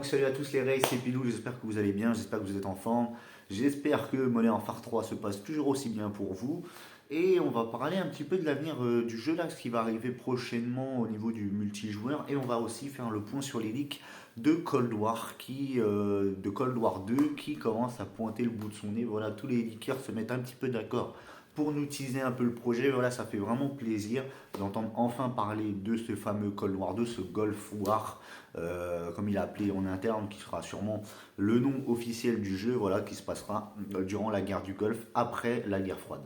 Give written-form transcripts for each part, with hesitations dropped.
Donc salut à tous les Rays, c'est Pilou, j'espère que vous allez bien, j'espère que vous êtes en forme, j'espère que Modern Warfare 3 se passe toujours aussi bien pour vous. Et on va parler un petit peu de l'avenir du jeu là, ce qui va arriver prochainement au niveau du multijoueur. Et on va aussi faire le point sur les leaks de Cold War, de Cold War 2 qui commence à pointer le bout de son nez. Voilà, tous les leakers se mettent un petit peu d'accord pour nous teaser un peu le projet. Voilà, ça fait vraiment plaisir d'entendre enfin parler de ce fameux Cold War 2, ce Gulf War, comme il est appelé en interne, qui sera sûrement le nom officiel du jeu, voilà, qui se passera durant la guerre du Golfe, après la guerre froide.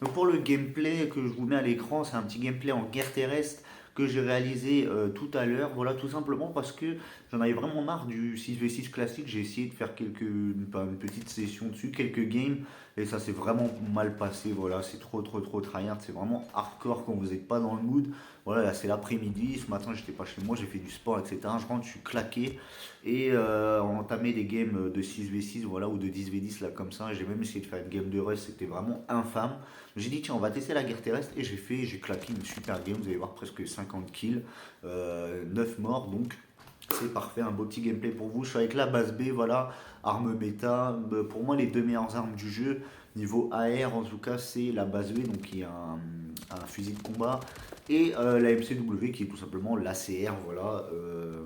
Donc pour le gameplay que je vous mets à l'écran, c'est un petit gameplay en guerre terrestre que j'ai réalisé tout à l'heure. Voilà, tout simplement parce que j'en avais vraiment marre du 6v6 classique. J'ai essayé de faire une petite session dessus, quelques games, et ça s'est vraiment mal passé. Voilà, c'est trop tryhard. C'est vraiment hardcore quand vous n'êtes pas dans le mood. Voilà, là c'est l'après-midi. Ce matin, j'étais pas chez moi, j'ai fait du sport, etc. Je rentre, je suis claqué. Et on entamait des games de 6v6, voilà, ou de 10v10 là comme ça. J'ai même essayé de faire une game de rush, c'était vraiment infâme. J'ai dit tiens on va tester la guerre terrestre et j'ai claqué une super game, vous allez voir presque 50 kills, 9 morts donc c'est parfait, un beau petit gameplay pour vous. Je suis avec la base B, voilà, arme méta. Pour moi les deux meilleures armes du jeu, niveau AR en tout cas c'est la base B, donc qui est un fusil de combat, et la MCW qui est tout simplement l'ACR, voilà.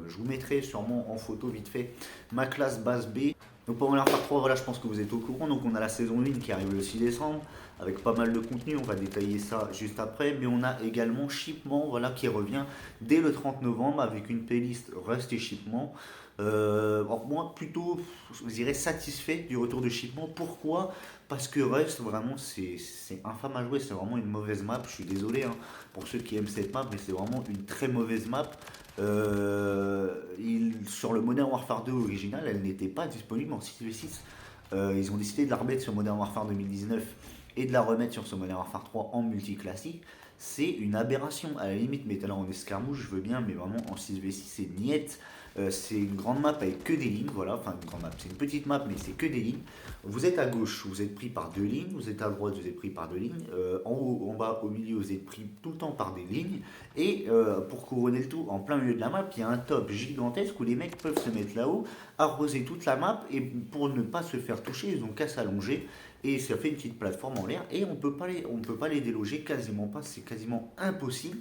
Je vous mettrai sûrement en photo vite fait ma classe base B. Donc pour Modern Warfare 3, voilà, je pense que vous êtes au courant. Donc on a la saison 1 qui arrive le 6 décembre avec pas mal de contenu, on va détailler ça juste après. Mais on a également Shipment, voilà, qui revient dès le 30 novembre avec une playlist Rust et Shipment. Alors moi plutôt, je dirais satisfait du retour de Shipment. Pourquoi? Parce que Rust, vraiment, c'est infâme à jouer, c'est vraiment une mauvaise map. Je suis désolé hein, pour ceux qui aiment cette map, mais c'est vraiment une très mauvaise map. Sur le Modern Warfare 2 original, elle n'était pas disponible en 6v6. Ils ont décidé de la remettre sur Modern Warfare 2019 et de la remettre sur ce Modern Warfare 3 en multi classique. C'est une aberration. À la limite, mettez-la en escarmouche, je veux bien, mais vraiment en 6v6, c'est niette. C'est une grande map avec que des lignes, voilà, enfin une grande map, c'est une petite map, mais c'est que des lignes. Vous êtes à gauche, vous êtes pris par deux lignes, vous êtes à droite, vous êtes pris par deux lignes, en haut, en bas, au milieu, vous êtes pris tout le temps par des lignes, et pour couronner le tout, en plein milieu de la map, il y a un top gigantesque où les mecs peuvent se mettre là-haut, arroser toute la map, et pour ne pas se faire toucher, ils ont qu'à s'allonger, et ça fait une petite plateforme en l'air, et on peut pas les déloger, quasiment pas, c'est quasiment impossible.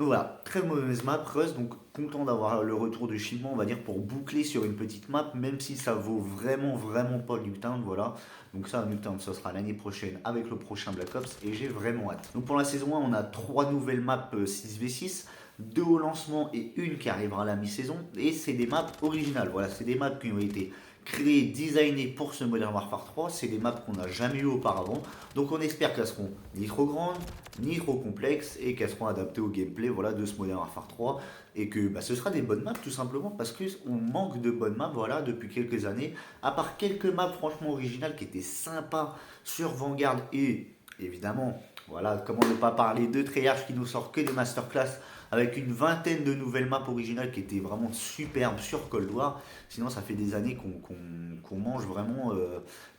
Donc voilà, très mauvaise map, Rust, donc content d'avoir le retour de Shipment, on va dire, pour boucler sur une petite map, même si ça vaut vraiment pas Nuketown, voilà. Donc ça, Nuketown, ça sera l'année prochaine avec le prochain Black Ops, et j'ai vraiment hâte. Donc pour la saison 1, on a 3 nouvelles maps 6v6, 2 au lancement et une qui arrivera à la mi-saison, et c'est des maps originales, voilà, c'est des maps qui ont été créées, designées pour ce Modern Warfare 3, c'est des maps qu'on n'a jamais eu auparavant, donc on espère qu'elles seront ni trop grandes, ni trop complexes, et qu'elles seront adaptées au gameplay, voilà, de ce Modern Warfare 3, et que bah, ce sera des bonnes maps tout simplement parce qu'on manque de bonnes maps, voilà, depuis quelques années, à part quelques maps franchement originales qui étaient sympas sur Vanguard, et évidemment, voilà, comment ne pas parler de Treyarch qui nous sort que des masterclass avec une vingtaine de nouvelles maps originales qui étaient vraiment superbes sur Cold War. Sinon, ça fait des années qu'on mange vraiment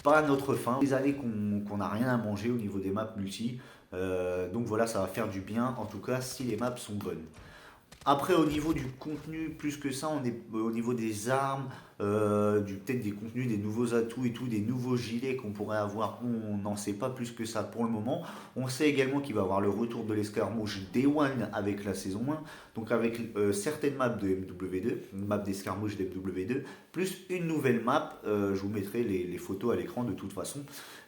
pas à notre faim, des années qu'on n'a rien à manger au niveau des maps multi. Donc voilà, ça va faire du bien, en tout cas si les maps sont bonnes. Après, au niveau du contenu, plus que ça, on est au niveau des armes, peut-être des contenus, des nouveaux atouts et tout, des nouveaux gilets qu'on pourrait avoir. On n'en sait pas plus que ça pour le moment. On sait également qu'il va y avoir le retour de l'escarmouche Day One avec la saison 1, donc avec certaines maps de MW2, une map d'escarmouche de MW2, plus une nouvelle map. Je vous mettrai les photos à l'écran de toute façon.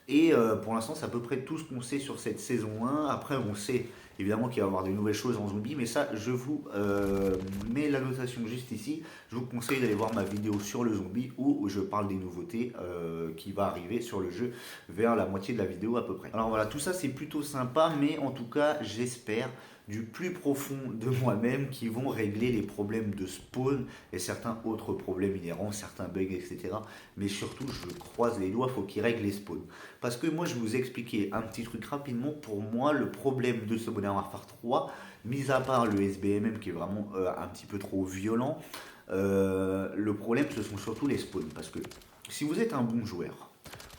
Et pour l'instant, c'est à peu près tout ce qu'on sait sur cette saison 1. Après, on sait évidemment qu'il va y avoir des nouvelles choses en zombie, mais ça, je vous mets la notation juste ici. Je vous conseille d'aller voir ma vidéo sur le zombie où je parle des nouveautés qui va arriver sur le jeu vers la moitié de la vidéo à peu près. Alors voilà, tout ça c'est plutôt sympa, mais en tout cas, j'espère du plus profond de moi-même qui vont régler les problèmes de spawn et certains autres problèmes inhérents, certains bugs, etc. Mais surtout, je croise les doigts, faut qu'ils règlent les spawns. Parce que moi, je vais vous expliquer un petit truc rapidement. Pour moi, le problème de ce Modern Warfare 3, mis à part le SBMM qui est vraiment un petit peu trop violent, le problème, ce sont surtout les spawns. Parce que si vous êtes un bon joueur,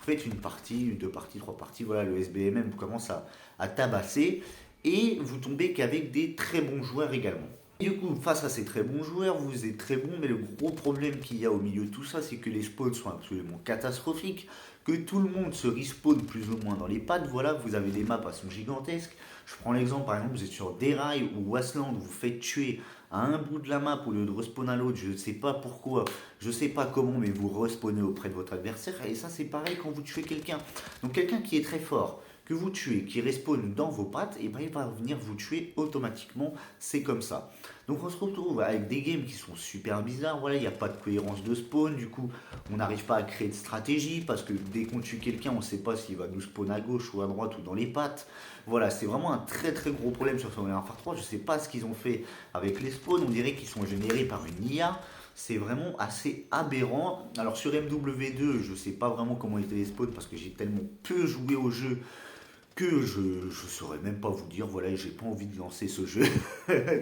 faites une partie, deux parties, trois parties, voilà, le SBMM commence à tabasser et vous tombez qu'avec des très bons joueurs également. Du coup, face à ces très bons joueurs, vous êtes très bon, mais le gros problème qu'il y a au milieu de tout ça, c'est que les spawns sont absolument catastrophiques, que tout le monde se respawn plus ou moins dans les pattes. Voilà, vous avez des maps à son gigantesques. Je prends l'exemple, par exemple, vous êtes sur Derail ou Wasteland, vous faites tuer à un bout de la map au lieu de respawn à l'autre, je ne sais pas pourquoi, je ne sais pas comment, mais vous respawnez auprès de votre adversaire, et ça c'est pareil quand vous tuez quelqu'un. Donc quelqu'un qui est très fort, que vous tuez, qui respawn dans vos pattes, et ben il va venir vous tuer automatiquement, c'est comme ça. Donc on se retrouve avec des games qui sont super bizarres, voilà, il n'y a pas de cohérence de spawn, du coup on n'arrive pas à créer de stratégie, parce que dès qu'on tue quelqu'un, on ne sait pas s'il va nous spawn à gauche ou à droite ou dans les pattes. Voilà, c'est vraiment un très très gros problème sur Modern Warfare 3, je ne sais pas ce qu'ils ont fait avec les spawns, on dirait qu'ils sont générés par une IA, c'est vraiment assez aberrant. Alors sur MW2, je ne sais pas vraiment comment étaient les spawns, parce que j'ai tellement peu joué au jeu que je ne saurais même pas vous dire, voilà, j'ai pas envie de lancer ce jeu,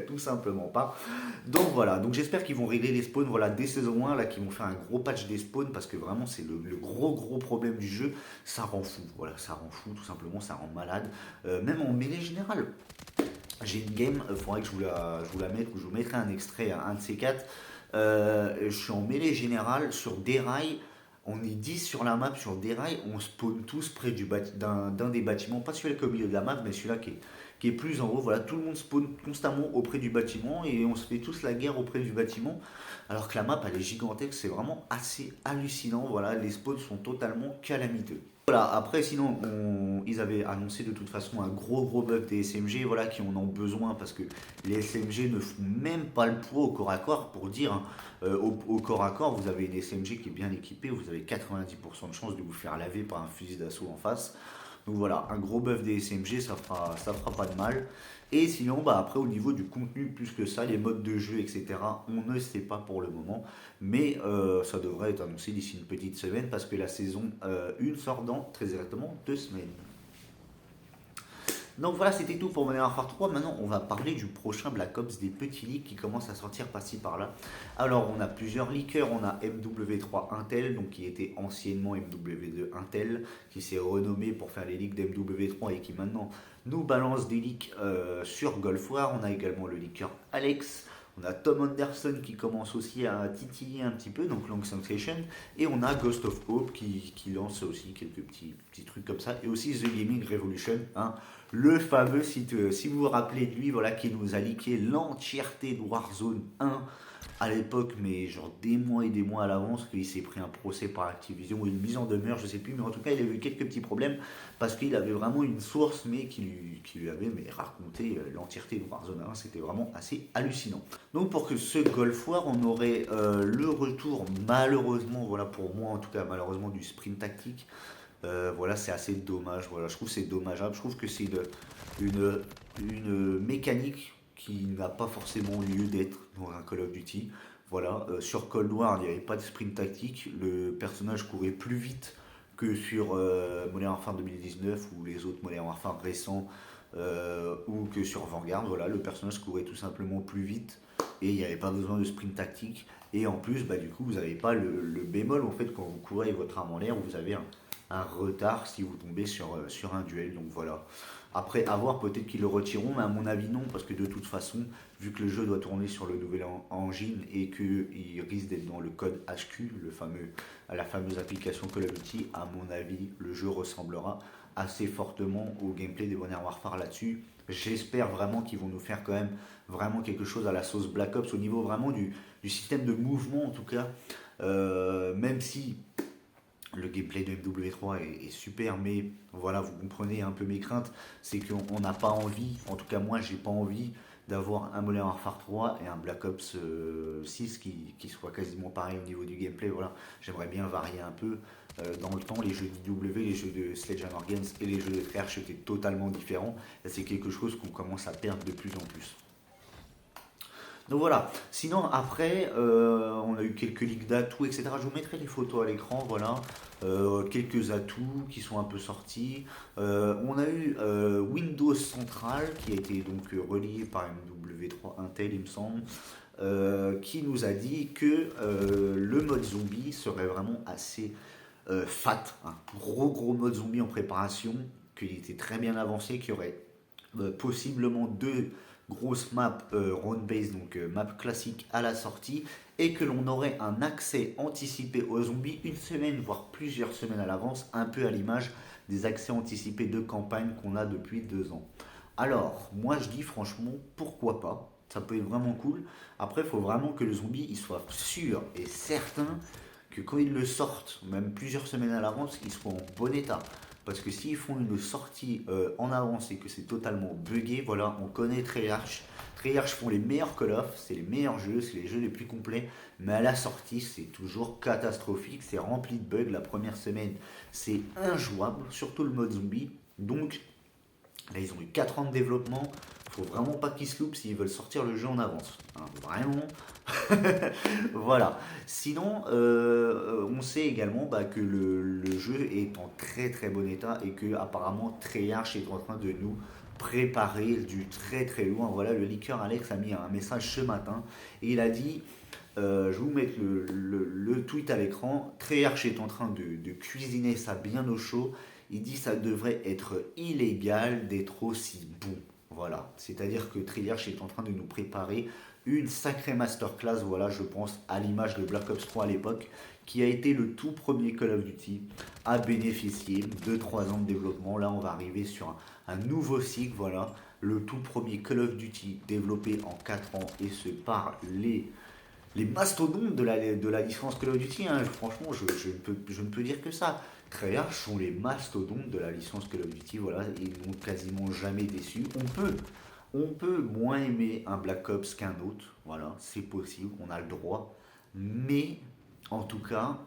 tout simplement pas. Donc voilà, donc j'espère qu'ils vont régler les spawns, voilà, dès saison 1, là, qu'ils vont faire un gros patch des spawns, parce que vraiment c'est le gros problème du jeu, ça rend fou, voilà, ça rend fou, tout simplement, ça rend malade, même en mêlée générale. J'ai une game, il faudrait que je vous la mette, ou je vous mettrai un extrait, un de ces quatre. Je suis en mêlée générale sur des rails. On est 10 sur la map, sur des rails. On spawn tous près d'un des bâtiments. Pas celui-là qui est au milieu de la map, mais celui-là qui est plus en haut. Voilà, tout le monde spawn constamment auprès du bâtiment et on se fait tous la guerre auprès du bâtiment. Alors que la map, elle est gigantesque. C'est vraiment assez hallucinant. Voilà, les spawns sont totalement calamiteux. Voilà, après sinon ils avaient annoncé de toute façon un gros bug des SMG, voilà, qui en ont besoin parce que les SMG ne font même pas le poids au corps à corps pour dire, hein. Au corps à corps, vous avez une SMG qui est bien équipée, vous avez 90% de chance de vous faire laver par un fusil d'assaut en face. Donc voilà, un gros buff des SMG, ça fera pas de mal. Et sinon, bah après, au niveau du contenu, plus que ça, les modes de jeu, etc., on ne sait pas pour le moment. Mais ça devrait être annoncé d'ici une petite semaine parce que la saison 1 sort dans très exactement 2 semaines. Donc voilà, c'était tout pour Modern Warfare 3. Maintenant, on va parler du prochain Black Ops, des petits leaks qui commencent à sortir par-ci par-là. Alors, on a plusieurs leakers. On a MW3 Intel, donc qui était anciennement MW2 Intel, qui s'est renommé pour faire les leaks d'MW3 et qui maintenant nous balance des leaks sur Gulf War. On a également le leaker Alex. On a Tom Anderson qui commence aussi à titiller un petit peu, donc Long Sensation. Et on a Ghost of Hope qui lance aussi quelques petits trucs comme ça. Et aussi The Gaming Revolution, hein, le fameux site, si vous vous rappelez de lui, voilà, qui nous a leaké l'entièreté de Warzone 1 à l'époque, mais genre des mois et des mois à l'avance, qu'il s'est pris un procès par Activision ou une mise en demeure, je sais plus, mais en tout cas il a eu quelques petits problèmes parce qu'il avait vraiment une source, mais qui lui avait raconté l'entièreté de Warzone 1, c'était vraiment assez hallucinant. Donc pour que ce Gulf War, on aurait le retour, malheureusement, voilà pour moi en tout cas, malheureusement du sprint tactique. Voilà, c'est assez dommage. Voilà, je trouve que c'est dommageable. Je trouve que c'est une mécanique qui n'a pas forcément lieu d'être dans un Call of Duty. Voilà, sur Cold War, il n'y avait pas de sprint tactique. Le personnage courait plus vite que sur Modern Warfare 2019 ou les autres Modern Warfare récents ou que sur Vanguard. Voilà, le personnage courait tout simplement plus vite et il n'y avait pas besoin de sprint tactique. Et en plus, bah, du coup, vous n'avez pas le bémol en fait quand vous courez avec votre arme en l'air, vous avez un retard si vous tombez sur un duel. Donc voilà. Après, à voir, peut-être qu'ils le retireront, mais à mon avis, non, parce que de toute façon, vu que le jeu doit tourner sur le nouvel engine et qu'il risque d'être dans le code HQ, la fameuse application Call of Duty, à mon avis, le jeu ressemblera assez fortement au gameplay des Modern Warfare là-dessus. J'espère vraiment qu'ils vont nous faire quand même vraiment quelque chose à la sauce Black Ops au niveau vraiment du système de mouvement en tout cas. Même si le gameplay de MW3 est super, mais voilà, vous comprenez un peu mes craintes, c'est qu'on n'a pas envie, en tout cas moi j'ai pas envie d'avoir un Modern Warfare 3 et un Black Ops 6 qui soit quasiment pareil au niveau du gameplay. Voilà, j'aimerais bien varier un peu. Dans le temps, les jeux d'IW, les jeux de Sledgehammer Games et les jeux de Treyarch étaient totalement différents. Et c'est quelque chose qu'on commence à perdre de plus en plus. Donc voilà. Sinon, après, on a eu quelques leaks d'atouts, etc. Je vous mettrai les photos à l'écran, voilà. Quelques atouts qui sont un peu sortis. On a eu Windows Central qui a été donc relié par MW3 Intel, il me semble. Qui nous a dit que le mode zombie serait vraiment assez FAT, un gros mode zombie en préparation, qui était très bien avancé, qui aurait possiblement deux grosses maps round-based, donc map classique à la sortie, et que l'on aurait un accès anticipé aux zombies une semaine, voire plusieurs semaines à l'avance, un peu à l'image des accès anticipés de campagne qu'on a depuis 2 ans. Alors, moi je dis franchement, pourquoi pas? Ça peut être vraiment cool. Après, il faut vraiment que le zombie il soit sûr et certain que quand ils le sortent, même plusieurs semaines à l'avance, qu'il soit en bon état. Parce que s'ils font une sortie en avance et que c'est totalement buggé, voilà, on connaît Treyarch. Treyarch font les meilleurs Call of, c'est les meilleurs jeux, c'est les jeux les plus complets, mais à la sortie, c'est toujours catastrophique, c'est rempli de bugs. La première semaine, c'est injouable, surtout le mode zombie. Donc, là, ils ont eu 4 ans de développement. Faut vraiment pas qu'ils se loupent s'ils veulent sortir le jeu en avance. Hein, vraiment. Voilà. Sinon, on sait également que le jeu est en très bon état et que apparemment Treyarch est en train de nous préparer du très loin. Voilà, le leaker Alex a mis un message ce matin et il a dit, je vais vous mettre le tweet à l'écran, Treyarch est en train de cuisiner ça bien au chaud. Il dit ça devrait être illégal d'être aussi bon. Voilà, c'est-à-dire que Treyarch est en train de nous préparer une sacrée masterclass, voilà, je pense, à l'image de Black Ops 3 à l'époque, qui a été le tout premier Call of Duty à bénéficier de 3 ans de développement. Là, on va arriver sur un nouveau cycle, voilà, le tout premier Call of Duty développé en 4 ans, et ce par les mastodontes de la licence Call of Duty. Hein. Franchement, je ne peux dire que ça. Treyarch sont les mastodontes de la licence Call of Duty, voilà, ils n'ont quasiment jamais déçu. On peut moins aimer un Black Ops qu'un autre, voilà, c'est possible, on a le droit, mais en tout cas,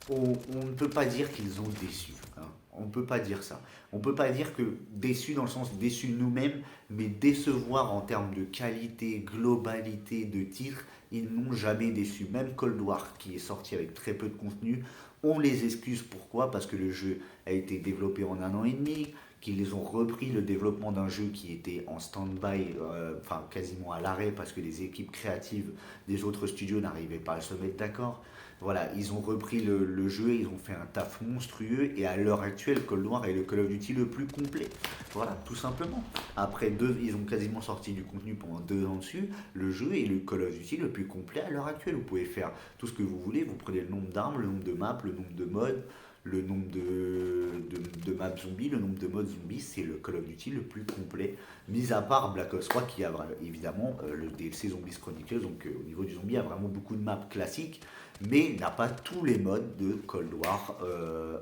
on ne peut pas dire qu'ils ont déçu. Hein. On ne peut pas dire ça. On ne peut pas dire que déçu dans le sens déçu nous-mêmes, mais décevoir en termes de qualité, globalité de titre, ils n'ont jamais déçu. Même Cold War, qui est sorti avec très peu de contenu, on les excuse. Pourquoi? Parce que le jeu a été développé en 1 an et demi, qu'ils ont repris le développement d'un jeu qui était en stand-by, enfin quasiment à l'arrêt, parce que les équipes créatives des autres studios n'arrivaient pas à se mettre d'accord. Voilà, ils ont repris le jeu, ils ont fait un taf monstrueux, et à l'heure actuelle, Cold War est le Call of Duty le plus complet. Voilà, tout simplement. Après ils ont quasiment sorti du contenu pendant 2 ans dessus. Le jeu est le Call of Duty le plus complet à l'heure actuelle. Vous pouvez faire tout ce que vous voulez, vous prenez le nombre d'armes, le nombre de maps, le nombre de modes, le nombre de maps zombies, le nombre de modes zombies, c'est le Call of Duty le plus complet, mis à part Black Ops 3 qui a évidemment le DLC Zombies Chronicles, donc au niveau du zombie, il y a vraiment beaucoup de maps classiques, mais n'a pas tous les modes de Cold War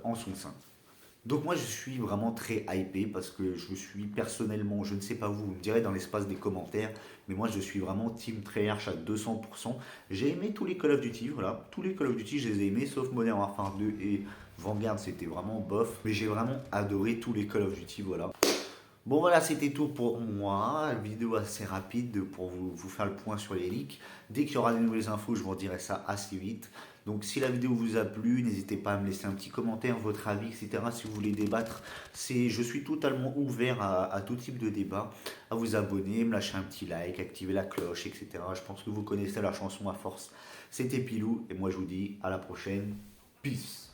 en son sein. Donc moi je suis vraiment très hypé parce que je suis personnellement, je ne sais pas vous, vous me direz dans l'espace des commentaires, mais moi je suis vraiment Team Treyarch à 200%. J'ai aimé tous les Call of Duty, voilà, tous les Call of Duty je les ai aimés, sauf Modern Warfare 2 et Vanguard, c'était vraiment bof, mais j'ai vraiment adoré tous les Call of Duty, voilà. Bon voilà, c'était tout pour moi, une vidéo assez rapide pour vous faire le point sur les leaks. Dès qu'il y aura des nouvelles infos, je vous redirai ça assez vite. Donc si la vidéo vous a plu, n'hésitez pas à me laisser un petit commentaire, votre avis, etc. Si vous voulez débattre, je suis totalement ouvert à tout type de débat, à vous abonner, me lâcher un petit like, activer la cloche, etc. Je pense que vous connaissez la chanson à force. C'était Pilou, et moi je vous dis à la prochaine. Peace.